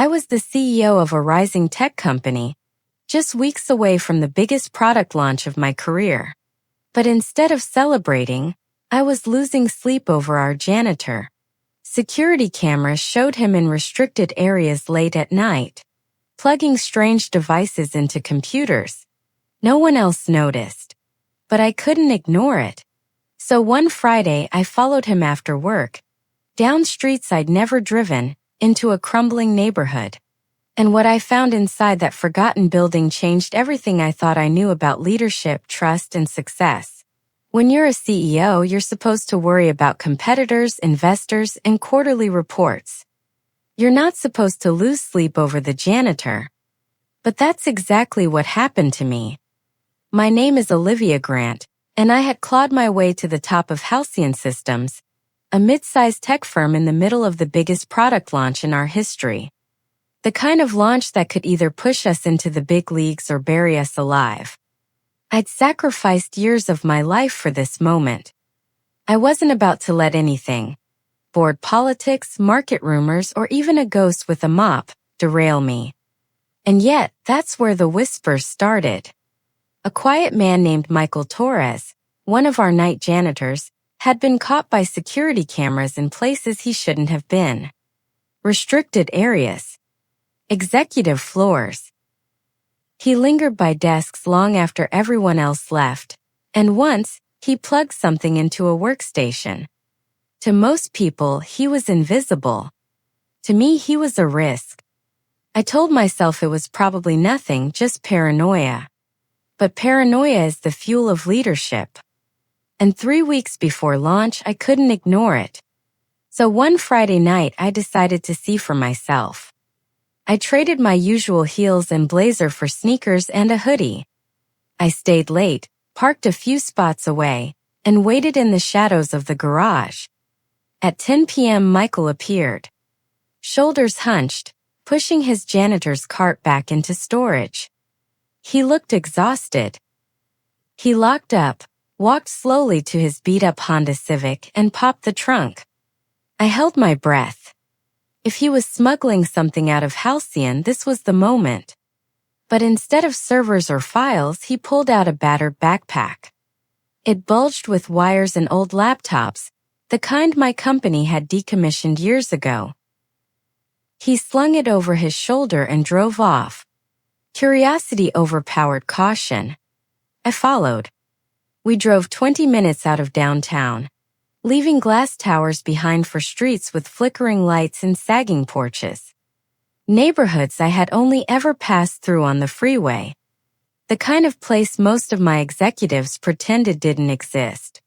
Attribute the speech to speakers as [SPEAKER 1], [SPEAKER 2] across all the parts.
[SPEAKER 1] I was the CEO of a rising tech company, just weeks away from the biggest product launch of my career. But instead of celebrating, I was losing sleep over our janitor. Security cameras showed him in restricted areas late at night, plugging strange devices into computers. No one else noticed, but I couldn't ignore it. So one Friday I followed him after work, down streets I'd never driven, into a crumbling neighborhood. And what I found inside that forgotten building changed everything I thought I knew about leadership, trust, and success. When you're a CEO, you're supposed to worry about competitors, investors, and quarterly reports. You're not supposed to lose sleep over the janitor. But that's exactly what happened to me. My name is Olivia Grant, and I had clawed my way to the top of Halcyon Systems, a mid-sized tech firm in the middle of the biggest product launch in our history. The kind of launch that could either push us into the big leagues or bury us alive. I'd sacrificed years of my life for this moment. I wasn't about to let anything, board politics, market rumors, or even a ghost with a mop, derail me. And yet, that's where the whispers started. A quiet man named Michael Torres, one of our night janitors, had been caught by security cameras in places he shouldn't have been. Restricted areas. Executive floors. He lingered by desks long after everyone else left, and once, he plugged something into a workstation. To most people, he was invisible. To me, he was a risk. I told myself it was probably nothing, just paranoia. But paranoia is the fuel of leadership. And 3 weeks before launch, I couldn't ignore it. So one Friday night, I decided to see for myself. I traded my usual heels and blazer for sneakers and a hoodie. I stayed late, parked a few spots away, and waited in the shadows of the garage. At 10 p.m. Michael appeared. Shoulders hunched, pushing his janitor's cart back into storage. He looked exhausted. He locked up, walked slowly to his beat-up Honda Civic and popped the trunk. I held my breath. If he was smuggling something out of Halcyon, this was the moment. But instead of servers or files, he pulled out a battered backpack. It bulged with wires and old laptops, the kind my company had decommissioned years ago. He slung it over his shoulder and drove off. Curiosity overpowered caution. I followed. We drove 20 minutes out of downtown, leaving glass towers behind for streets with flickering lights and sagging porches. Neighborhoods I had only ever passed through on the freeway. The kind of place most of my executives pretended didn't exist.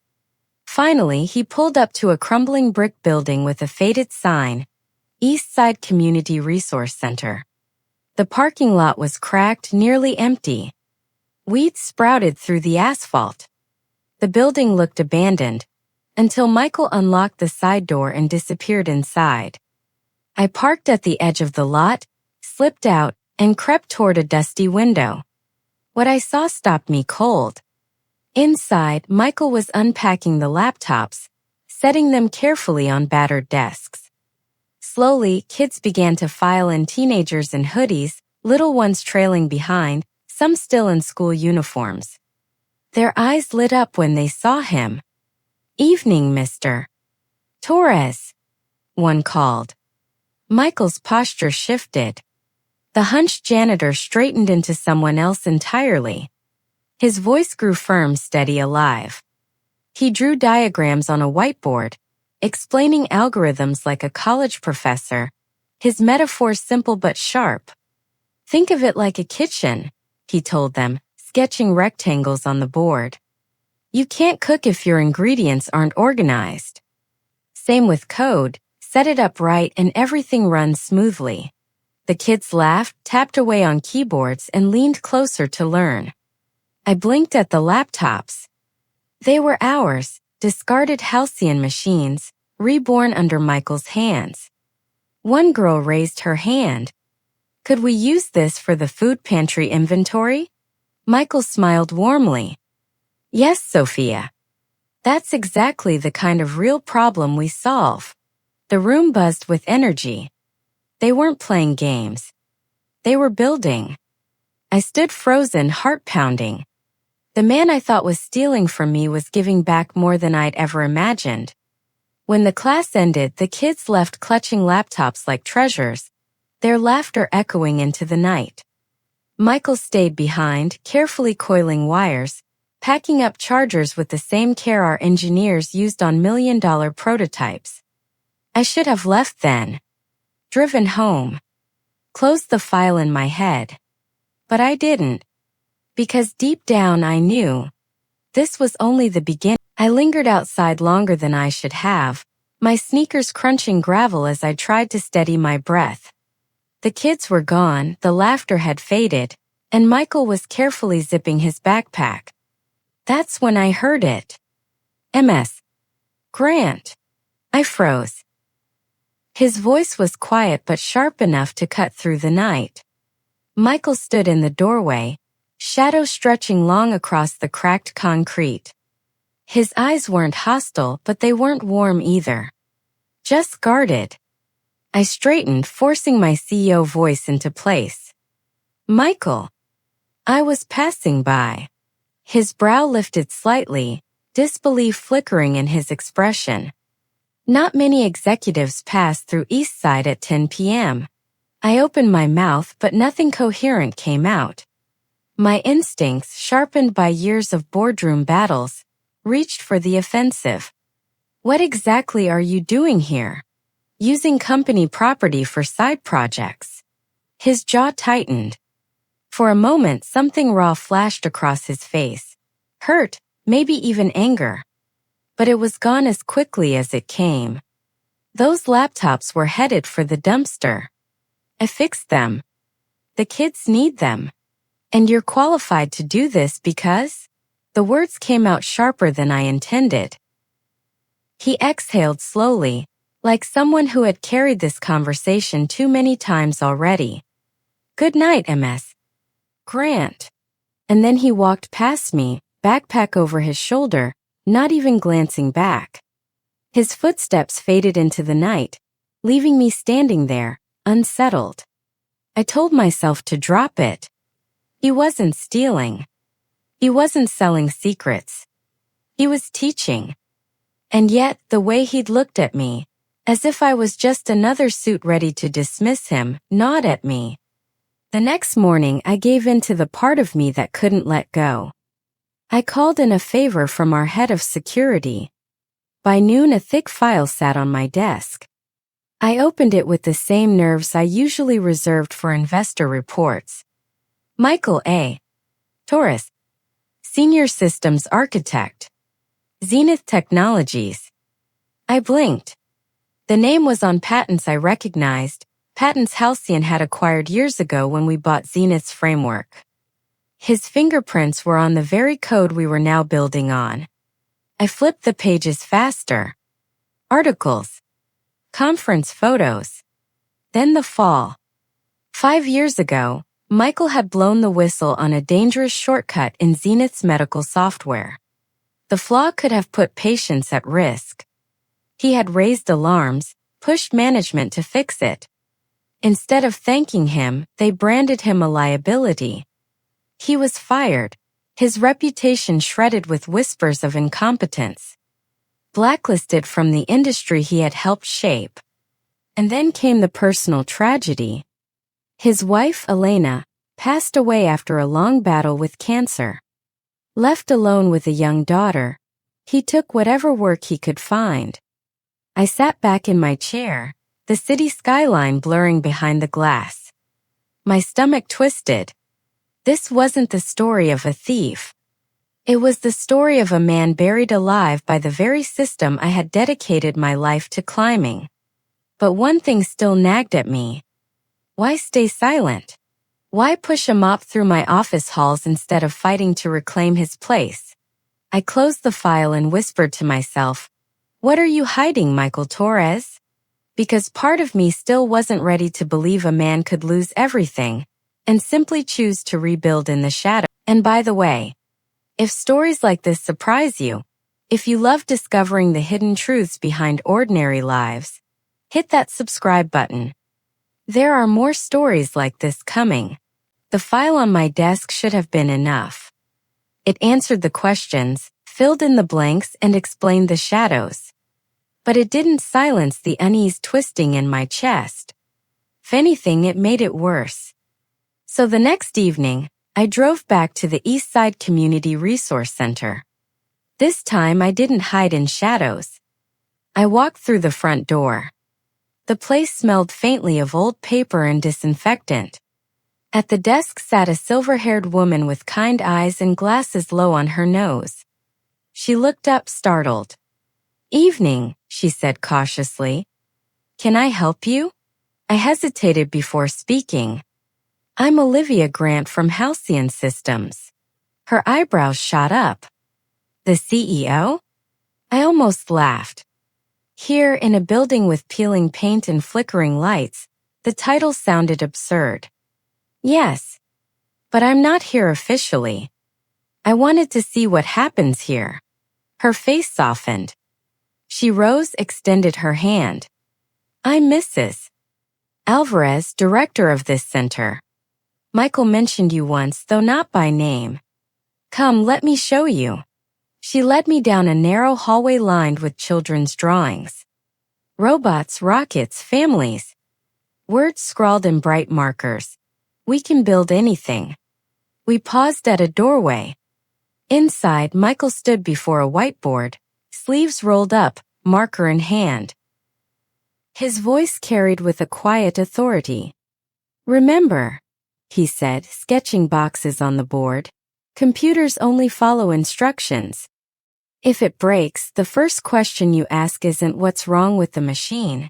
[SPEAKER 1] Finally, he pulled up to a crumbling brick building with a faded sign, East Side Community Resource Center. The parking lot was cracked, nearly empty. Weeds sprouted through the asphalt. The building looked abandoned, until Michael unlocked the side door and disappeared inside. I parked at the edge of the lot, slipped out, and crept toward a dusty window. What I saw stopped me cold. Inside, Michael was unpacking the laptops, setting them carefully on battered desks. Slowly, kids began to file in, teenagers in hoodies, little ones trailing behind, some still in school uniforms. Their eyes lit up when they saw him. "Evening, Mr. Torres," one called. Michael's posture shifted. The hunched janitor straightened into someone else entirely. His voice grew firm, steady, alive. He drew diagrams on a whiteboard, explaining algorithms like a college professor, his metaphors simple but sharp. "Think of it like a kitchen," he told them, sketching rectangles on the board. "You can't cook if your ingredients aren't organized. Same with code, set it up right and everything runs smoothly." The kids laughed, tapped away on keyboards, and leaned closer to learn. I blinked at the laptops. They were ours, discarded Halcyon machines, reborn under Michael's hands. One girl raised her hand. "Could we use this for the food pantry inventory?" Michael smiled warmly. "Yes, Sophia. That's exactly the kind of real problem we solve." The room buzzed with energy. They weren't playing games. They were building. I stood frozen, heart pounding. The man I thought was stealing from me was giving back more than I'd ever imagined. When the class ended, the kids left clutching laptops like treasures, their laughter echoing into the night. Michael stayed behind, carefully coiling wires, packing up chargers with the same care our engineers used on million-dollar prototypes. I should have left then. Driven home. Closed the file in my head. But I didn't. Because deep down I knew. This was only the beginning. I lingered outside longer than I should have, my sneakers crunching gravel as I tried to steady my breath. The kids were gone, the laughter had faded, and Michael was carefully zipping his backpack. That's when I heard it. MS. Grant. I froze. His voice was quiet but sharp enough to cut through the night. Michael stood in the doorway, shadow stretching long across the cracked concrete. His eyes weren't hostile, but they weren't warm either. Just guarded. I straightened, forcing my CEO voice into place. Michael. I was passing by. His brow lifted slightly, disbelief flickering in his expression. Not many executives pass through East Side at 10 p.m. I opened my mouth, but nothing coherent came out. My instincts, sharpened by years of boardroom battles, reached for the offensive. What exactly are you doing here? Using company property for side projects. His jaw tightened. For a moment, something raw flashed across his face. Hurt, maybe even anger. But it was gone as quickly as it came. Those laptops were headed for the dumpster. I fixed them. The kids need them. And you're qualified to do this because? The words came out sharper than I intended. He exhaled slowly, like someone who had carried this conversation too many times already. Good night, MS. Grant. And then he walked past me, backpack over his shoulder, not even glancing back. His footsteps faded into the night, leaving me standing there, unsettled. I told myself to drop it. He wasn't stealing. He wasn't selling secrets. He was teaching. And yet, the way he'd looked at me, as if I was just another suit ready to dismiss him, gnawed at me. The next morning, I gave in to the part of me that couldn't let go. I called in a favor from our head of security. By noon, a thick file sat on my desk. I opened it with the same nerves I usually reserved for investor reports. Michael A. Torres, Senior Systems Architect. Zenith Technologies. I blinked. The name was on patents I recognized, patents Halcyon had acquired years ago when we bought Zenith's framework. His fingerprints were on the very code we were now building on. I flipped the pages faster. Articles. Conference photos. Then the fall. 5 years ago, Michael had blown the whistle on a dangerous shortcut in Zenith's medical software. The flaw could have put patients at risk. He had raised alarms, pushed management to fix it. Instead of thanking him, they branded him a liability. He was fired, his reputation shredded with whispers of incompetence. Blacklisted from the industry he had helped shape. And then came the personal tragedy. His wife, Elena, passed away after a long battle with cancer. Left alone with a young daughter, he took whatever work he could find. I sat back in my chair, the city skyline blurring behind the glass. My stomach twisted. This wasn't the story of a thief. It was the story of a man buried alive by the very system I had dedicated my life to climbing. But one thing still nagged at me. Why stay silent? Why push a mop through my office halls instead of fighting to reclaim his place? I closed the file and whispered to myself, "What are you hiding, Michael Torres?" Because part of me still wasn't ready to believe a man could lose everything and simply choose to rebuild in the shadow. And by the way, if stories like this surprise you, if you love discovering the hidden truths behind ordinary lives, hit that subscribe button. There are more stories like this coming. The file on my desk should have been enough. It answered the questions, filled in the blanks, and explained the shadows. But it didn't silence the unease twisting in my chest. If anything, it made it worse. So the next evening, I drove back to the East Side Community Resource Center. This time I didn't hide in shadows. I walked through the front door. The place smelled faintly of old paper and disinfectant. At the desk sat a silver-haired woman with kind eyes and glasses low on her nose. She looked up startled. "Evening," she said cautiously. "Can I help you?" I hesitated before speaking. "I'm Olivia Grant from Halcyon Systems." Her eyebrows shot up. "The CEO?" I almost laughed. Here, in a building with peeling paint and flickering lights, the title sounded absurd. "Yes. But I'm not here officially. I wanted to see what happens here." Her face softened. She rose, extended her hand. "I'm Mrs. Alvarez, director of this center. Michael mentioned you once, though not by name. Come, let me show you." She led me down a narrow hallway lined with children's drawings. Robots, rockets, families. Words scrawled in bright markers. "We can build anything." We paused at a doorway. Inside, Michael stood before a whiteboard, sleeves rolled up, marker in hand. His voice carried with a quiet authority. "Remember," he said, sketching boxes on the board, "computers only follow instructions. If it breaks, the first question you ask isn't what's wrong with the machine,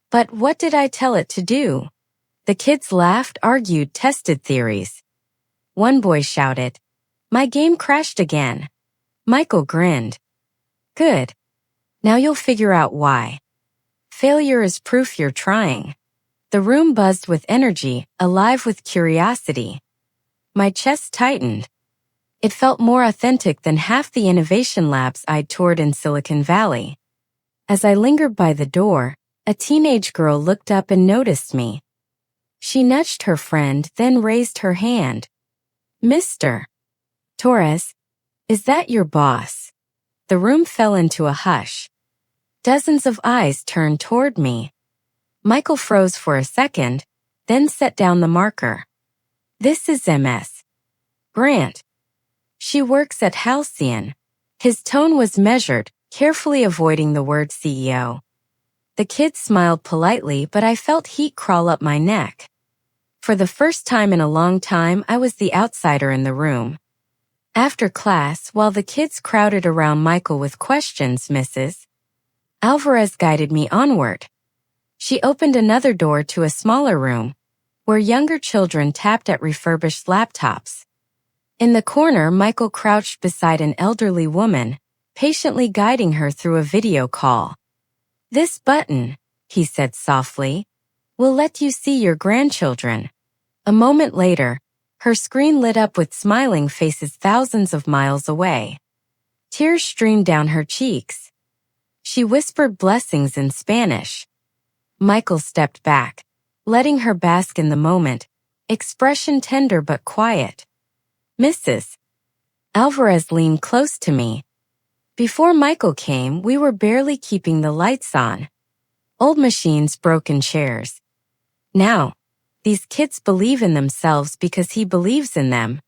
[SPEAKER 1] but what did I tell it to do?" The kids laughed, argued, tested theories. One boy shouted, "My game crashed again." Michael grinned. "Good. Now you'll figure out why. Failure is proof you're trying." The room buzzed with energy, alive with curiosity. My chest tightened. It felt more authentic than half the innovation labs I'd toured in Silicon Valley. As I lingered by the door, a teenage girl looked up and noticed me. She nudged her friend, then raised her hand. "Mr. Torres, is that your boss?" The room fell into a hush. Dozens of eyes turned toward me. Michael froze for a second, then set down the marker. "This is Ms. Grant. She works at Halcyon." His tone was measured, carefully avoiding the word CEO. The kid smiled politely, but I felt heat crawl up my neck. For the first time in a long time, I was the outsider in the room. After class, while the kids crowded around Michael with questions, Mrs. Alvarez guided me onward. She opened another door to a smaller room, where younger children tapped at refurbished laptops. In the corner, Michael crouched beside an elderly woman, patiently guiding her through a video call. "This button," he said softly, "will let you see your grandchildren." A moment later, her screen lit up with smiling faces thousands of miles away. Tears streamed down her cheeks. She whispered blessings in Spanish. Michael stepped back, letting her bask in the moment, expression tender but quiet. Mrs. Alvarez leaned close to me. Before Michael came, we were barely keeping the lights on. Old machines, broken chairs. Now, these kids believe in themselves because he believes in them.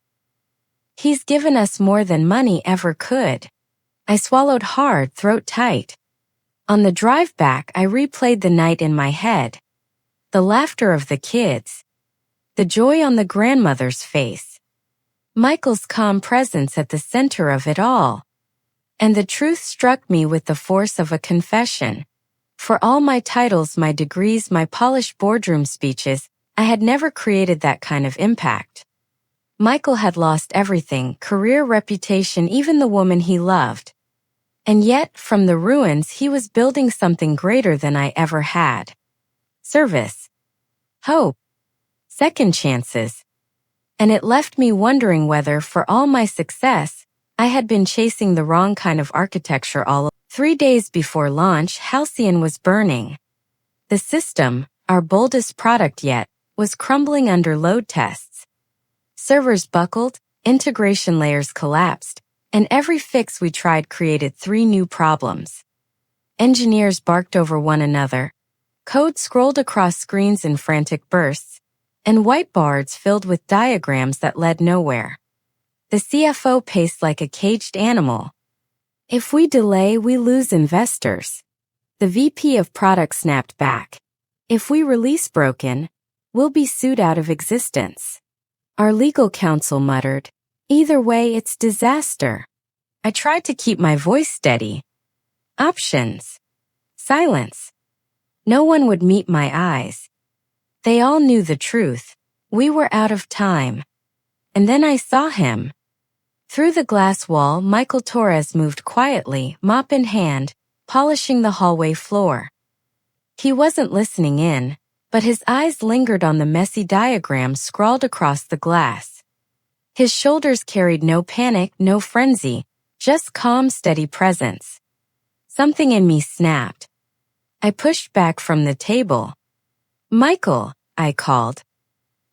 [SPEAKER 1] He's given us more than money ever could. I swallowed hard, throat tight. On the drive back, I replayed the night in my head. The laughter of the kids. The joy on the grandmother's face. Michael's calm presence at the center of it all. And the truth struck me with the force of a confession. For all my titles, my degrees, my polished boardroom speeches, I had never created that kind of impact. Michael had lost everything, career, reputation, even the woman he loved. And yet, from the ruins, he was building something greater than I ever had. Service. Hope. Second chances. And it left me wondering whether, for all my success, I had been chasing the wrong kind of architecture all along. 3 days before launch, Halcyon was burning. The system, our boldest product yet, was crumbling under load tests. Servers buckled, integration layers collapsed, and every fix we tried created 3 new problems. Engineers barked over one another, code scrolled across screens in frantic bursts, and whiteboards filled with diagrams that led nowhere. The CFO paced like a caged animal. If we delay, we lose investors. The VP of product snapped back. If we release broken, we'll be sued out of existence. Our legal counsel muttered, either way, it's disaster. I tried to keep my voice steady. Options. Silence. No one would meet my eyes. They all knew the truth. We were out of time. And then I saw him. Through the glass wall, Michael Torres moved quietly, mop in hand, polishing the hallway floor. He wasn't listening in, but his eyes lingered on the messy diagrams scrawled across the glass. His shoulders carried no panic, no frenzy, just calm, steady presence. Something in me snapped. I pushed back from the table. Michael, I called.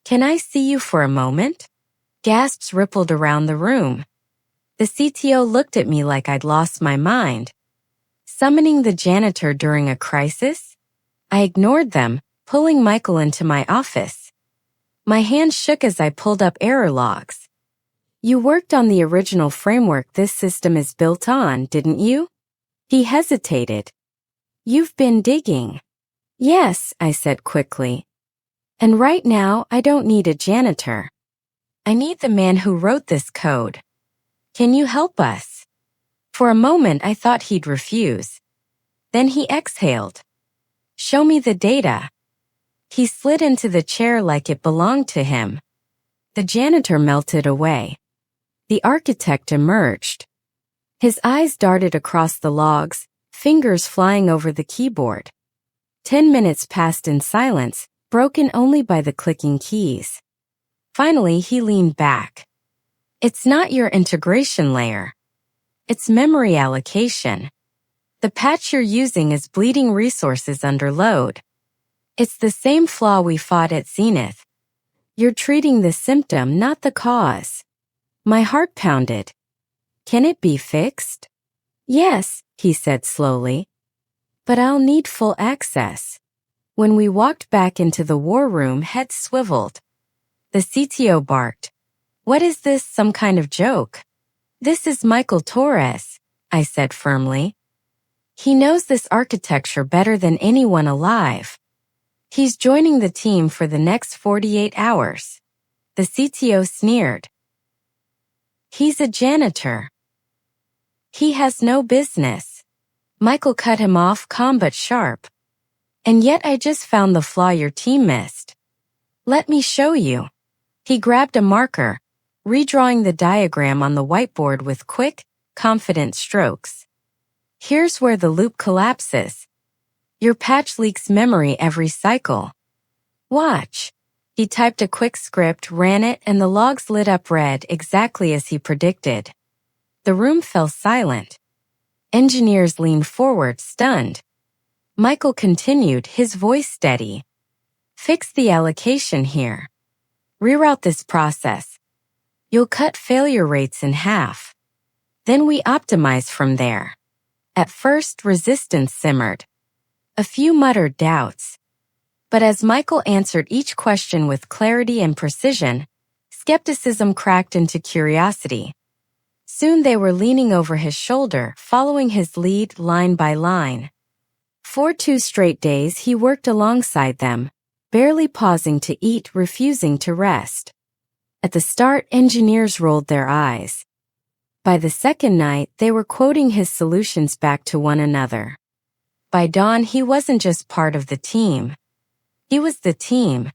[SPEAKER 1] Can I see you for a moment? Gasps rippled around the room. The CTO looked at me like I'd lost my mind. Summoning the janitor during a crisis? I ignored them, pulling Michael into my office. My hand shook as I pulled up error logs. You worked on the original framework this system is built on, didn't you? He hesitated. You've been digging. Yes, I said quickly. And right now, I don't need a janitor. I need the man who wrote this code. Can you help us? For a moment, I thought he'd refuse. Then he exhaled. Show me the data. He slid into the chair like it belonged to him. The janitor melted away. The architect emerged. His eyes darted across the logs, fingers flying over the keyboard. 10 minutes passed in silence, broken only by the clicking keys. Finally, he leaned back. It's not your integration layer. It's memory allocation. The patch you're using is bleeding resources under load. It's the same flaw we fought at Zenith. You're treating the symptom, not the cause. My heart pounded. Can it be fixed? Yes, he said slowly. But I'll need full access. When we walked back into the war room, heads swiveled. The CTO barked. What is this, some kind of joke? This is Michael Torres, I said firmly. He knows this architecture better than anyone alive. He's joining the team for the next 48 hours. The CTO sneered. He's a janitor. He has no business. Michael cut him off, calm but sharp. And yet I just found the flaw your team missed. Let me show you. He grabbed a marker, redrawing the diagram on the whiteboard with quick, confident strokes. Here's where the loop collapses. Your patch leaks memory every cycle. Watch. He typed a quick script, ran it, and the logs lit up red exactly as he predicted. The room fell silent. Engineers leaned forward, stunned. Michael continued, his voice steady. Fix the allocation here. Reroute this process. You'll cut failure rates in half. Then we optimize from there. At first, resistance simmered. A few muttered doubts. But as Michael answered each question with clarity and precision, skepticism cracked into curiosity. Soon they were leaning over his shoulder, following his lead line by line. For 2 straight days he worked alongside them, barely pausing to eat, refusing to rest. At the start, engineers rolled their eyes. By the second night, they were quoting his solutions back to one another. By dawn, he wasn't just part of the team. He was the team.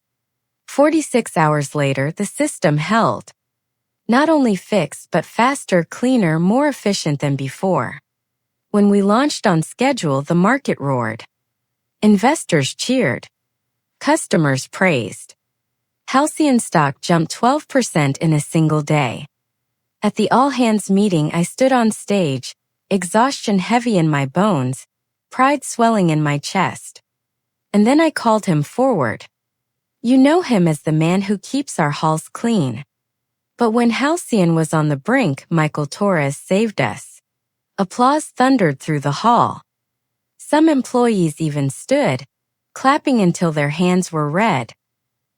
[SPEAKER 1] 46 hours later, the system held. Not only fixed, but faster, cleaner, more efficient than before. When we launched on schedule, the market roared. Investors cheered. Customers praised. Halcyon stock jumped 12% in a single day. At the all-hands meeting, I stood on stage, exhaustion heavy in my bones, pride swelling in my chest. and then I called him forward. You know him as the man who keeps our halls clean. But when Halcyon was on the brink, Michael Torres saved us. Applause thundered through the hall. Some employees even stood, clapping until their hands were red.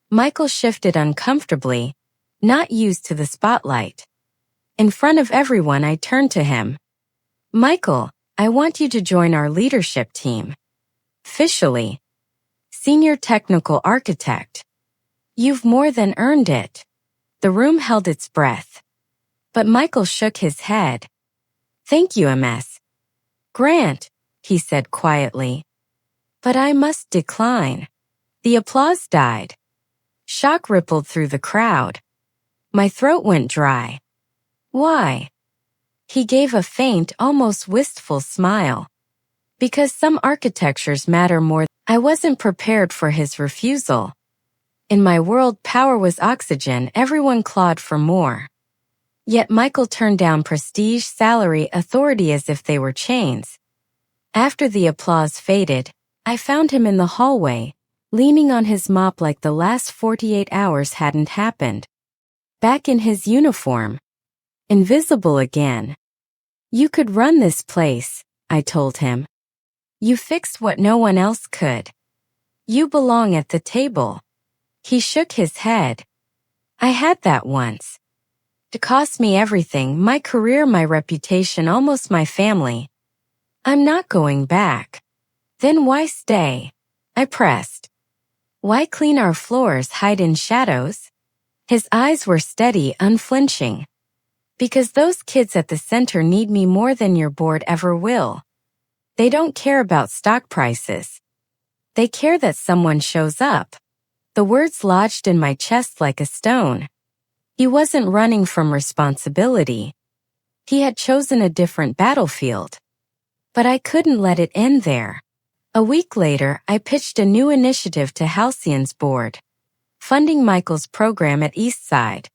[SPEAKER 1] Michael shifted uncomfortably, not used to the spotlight. In front of everyone, I turned to him. Michael, I want you to join our leadership team. Officially. Senior Technical Architect. You've more than earned it. The room held its breath. But Michael shook his head. Thank you, MS. Grant, he said quietly. But I must decline. The applause died. Shock rippled through the crowd. My throat went dry. Why? He gave a faint, almost wistful smile. Because some architectures matter more. I wasn't prepared for his refusal. In my world, power was oxygen, everyone clawed for more. Yet Michael turned down prestige, salary, authority as if they were chains. After the applause faded, I found him in the hallway, leaning on his mop like the last 48 hours hadn't happened. Back in his uniform. Invisible again. You could run this place, I told him. You fixed what no one else could. You belong at the table. He shook his head. I had that once. It cost me everything, my career, my reputation, almost my family. I'm not going back. Then why stay? I pressed. Why clean our floors, hide in shadows? His eyes were steady, unflinching. Because those kids at the center need me more than your board ever will. They don't care about stock prices. They care that someone shows up. The words lodged in my chest like a stone. He wasn't running from responsibility. He had chosen a different battlefield. But I couldn't let it end there. A week later, I pitched a new initiative to Halcyon's board, funding Michael's program at Eastside.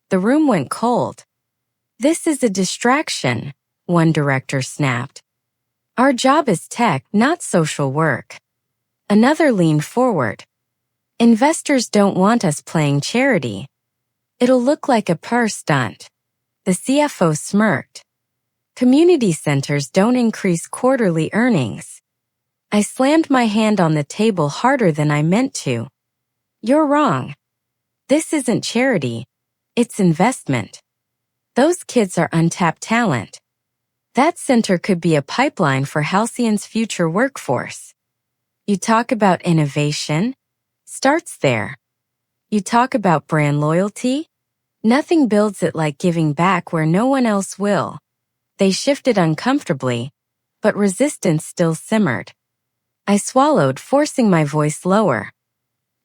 [SPEAKER 1] The room went cold. This is a distraction, one director snapped. Our job is tech, not social work. Another leaned forward. Investors don't want us playing charity. It'll look like a PR stunt. The CFO smirked. Community centers don't increase quarterly earnings. I slammed my hand on the table harder than I meant to. You're wrong. This isn't charity. It's investment. Those kids are untapped talent. That center could be a pipeline for Halcyon's future workforce. You talk about innovation? Starts there. You talk about brand loyalty? Nothing builds it like giving back where no one else will. They shifted uncomfortably, but resistance still simmered. I swallowed, forcing my voice lower.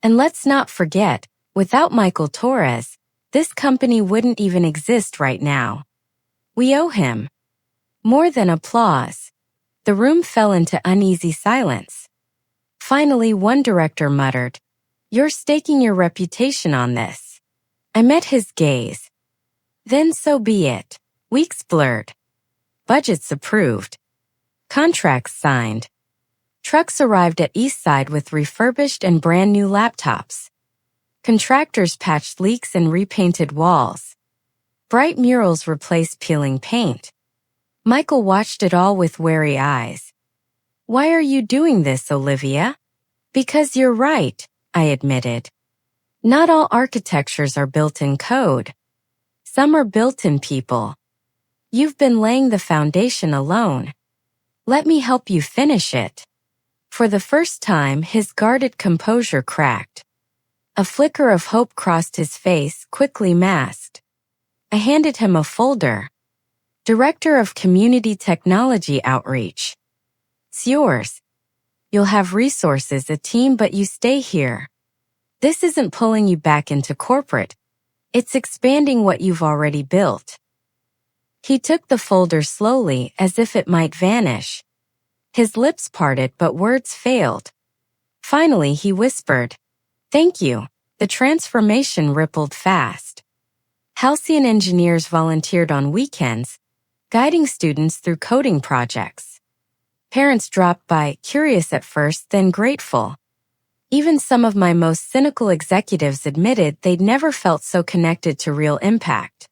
[SPEAKER 1] And let's not forget, without Michael Torres, this company wouldn't even exist right now. We owe him. More than applause. The room fell into uneasy silence. Finally, one director muttered, You're staking your reputation on this. I met his gaze. Then so be it. Weeks blurred. Budgets approved. Contracts signed. Trucks arrived at Eastside with refurbished and brand new laptops. Contractors patched leaks and repainted walls. Bright murals replaced peeling paint. Michael watched it all with wary eyes. Why are you doing this, Olivia? Because you're right, I admitted. Not all architectures are built in code. Some are built in people. You've been laying the foundation alone. Let me help you finish it. For the first time, his guarded composure cracked. A flicker of hope crossed his face, quickly masked. I handed him a folder. Director of Community Technology Outreach. It's yours. You'll have resources, a team, but you stay here. This isn't pulling you back into corporate. It's expanding what you've already built. He took the folder slowly, as if it might vanish. His lips parted, but words failed. Finally, he whispered, Thank you. The transformation rippled fast. Halcyon engineers volunteered on weekends, guiding students through coding projects. Parents dropped by, curious at first, then grateful. Even some of my most cynical executives admitted they'd never felt so connected to real impact.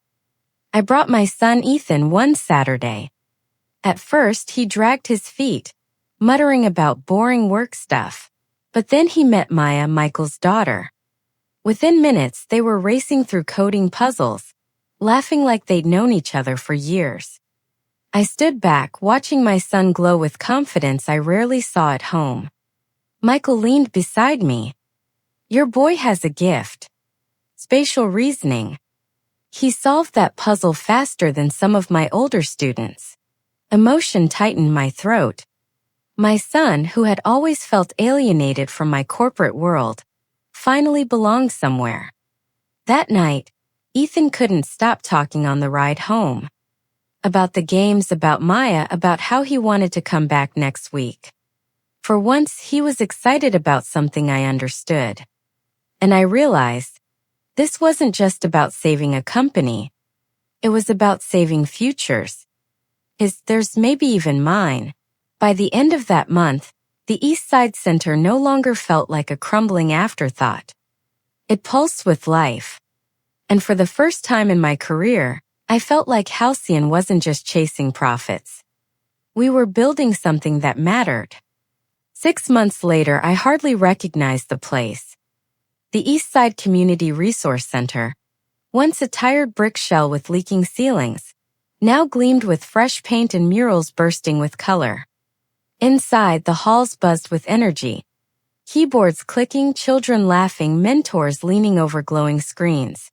[SPEAKER 1] I brought my son Ethan one Saturday. At first, he dragged his feet, muttering about boring work stuff. But then he met Maya, Michael's daughter. Within minutes, they were racing through coding puzzles, laughing like they'd known each other for years. I stood back, watching my son glow with confidence I rarely saw at home. Michael leaned beside me. "Your boy has a gift. Spatial reasoning. He solved that puzzle faster than some of my older students." Emotion tightened my throat. My son, who had always felt alienated from my corporate world, finally belonged somewhere. That night, Ethan couldn't stop talking on the ride home. About the games, about Maya, about how he wanted to come back next week. For once, he was excited about something I understood. And I realized, this wasn't just about saving a company. It was about saving futures. Theirs, maybe even mine. By the end of that month, the East Side Center no longer felt like a crumbling afterthought. It pulsed with life. And for the first time in my career, I felt like Halcyon wasn't just chasing profits. We were building something that mattered. 6 months later, I hardly recognized the place. The East Side Community Resource Center, once a tired brick shell with leaking ceilings, now gleamed with fresh paint and murals bursting with color. Inside, the halls buzzed with energy. Keyboards clicking, children laughing, mentors leaning over glowing screens.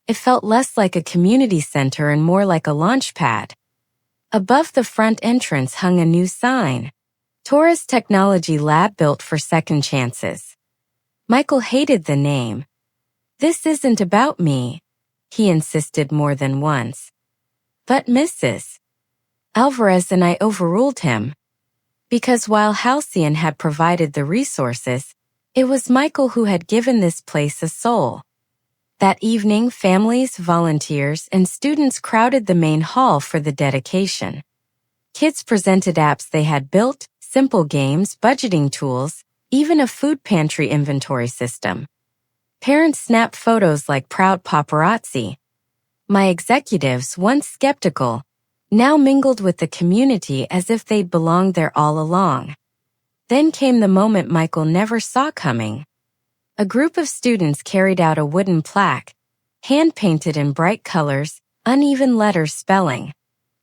[SPEAKER 1] It felt less like a community center and more like a launch pad. Above the front entrance hung a new sign. Taurus Technology Lab, built for second chances. Michael hated the name. "This isn't about me," he insisted more than once. But Mrs. Alvarez and I overruled him. Because while Halcyon had provided the resources, it was Michael who had given this place a soul. That evening, families, volunteers, and students crowded the main hall for the dedication. Kids presented apps they had built, simple games, budgeting tools, even a food pantry inventory system. Parents snapped photos like proud paparazzi. My executives, once skeptical, now mingled with the community as if they'd belonged there all along. Then came the moment Michael never saw coming. A group of students carried out a wooden plaque, hand-painted in bright colors, uneven letters spelling,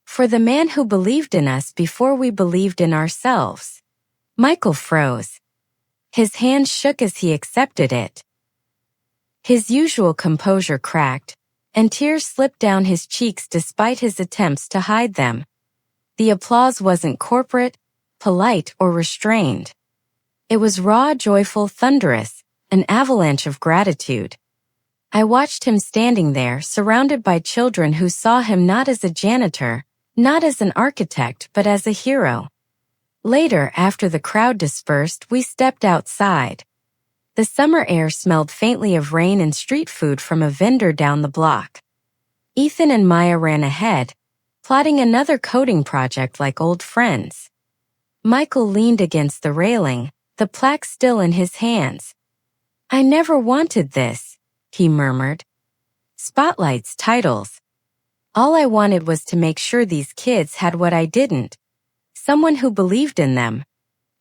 [SPEAKER 1] "For the man who believed in us before we believed in ourselves." Michael froze. His hands shook as he accepted it. His usual composure cracked, and tears slipped down his cheeks despite his attempts to hide them. The applause wasn't corporate, polite, or restrained. It was raw, joyful, thunderous, an avalanche of gratitude. I watched him standing there, surrounded by children who saw him not as a janitor, not as an architect, but as a hero. Later, after the crowd dispersed, we stepped outside. The summer air smelled faintly of rain and street food from a vendor down the block. Ethan and Maya ran ahead, plotting another coding project like old friends. Michael leaned against the railing, the plaque still in his hands. "I never wanted this," he murmured. "Spotlights, titles. All I wanted was to make sure these kids had what I didn't. Someone who believed in them."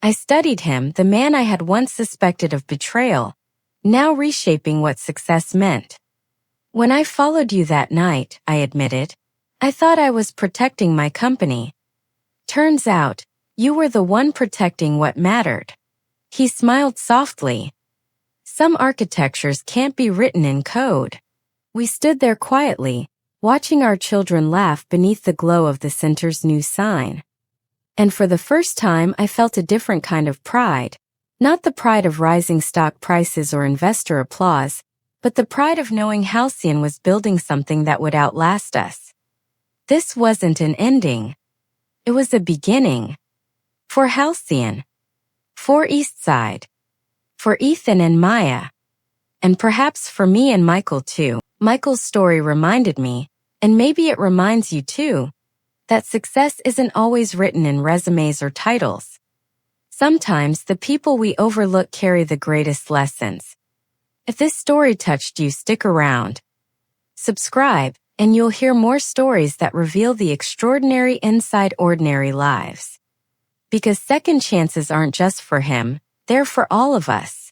[SPEAKER 1] I studied him, the man I had once suspected of betrayal, now reshaping what success meant. "When I followed you that night," I admitted, "I thought I was protecting my company. Turns out, you were the one protecting what mattered." He smiled softly. "Some architectures can't be written in code." We stood there quietly, watching our children laugh beneath the glow of the center's new sign. And for the first time, I felt a different kind of pride. Not the pride of rising stock prices or investor applause, but the pride of knowing Halcyon was building something that would outlast us. This wasn't an ending. It was a beginning. For Halcyon. For Eastside. For Ethan and Maya. And perhaps for me and Michael too. Michael's story reminded me, and maybe it reminds you too, that success isn't always written in resumes or titles. Sometimes the people we overlook carry the greatest lessons. If this story touched you, stick around. Subscribe, and you'll hear more stories that reveal the extraordinary inside ordinary lives. Because second chances aren't just for him, they're for all of us.